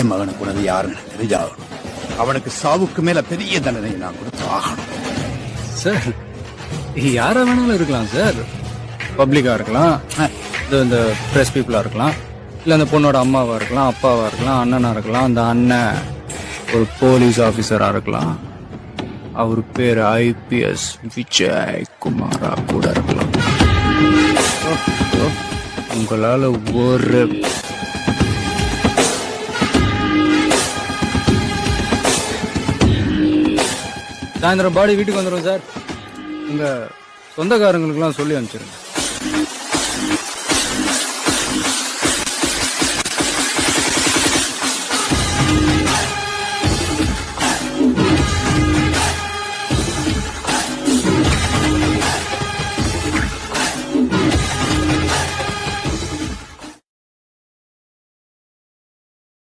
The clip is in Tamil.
என் மகனை கொண்டது யாருன்னு தெரிஞ்சாகணும். அவனுக்கு சாவுக்கு மேல பெரிய தண்டனை நான் கொடுத்து ஆகணும். சார் யாரா வேணாலும் இருக்கலாம் சார். பப்ளிக்கா இருக்கலாம், இந்த பிரஸ் பீப்புளா இருக்கலாம், இல்ல அந்த பொண்ணோட அம்மாவா இருக்கலாம், அப்பாவா இருக்கலாம், அண்ணனா இருக்கலாம். அந்த அண்ணன் ஒரு போலீஸ் ஆபீசரா இருக்கலாம். அவர் பேர் IPS விஜய் குமாரா கூட இருக்கலாம். உங்களால ஒரு சாயந்தரம் பாடி வீட்டுக்கு வந்துடும் சார். உங்க சொந்தக்காரங்களுக்கெல்லாம் சொல்லி அனுப்பிச்சிருங்க.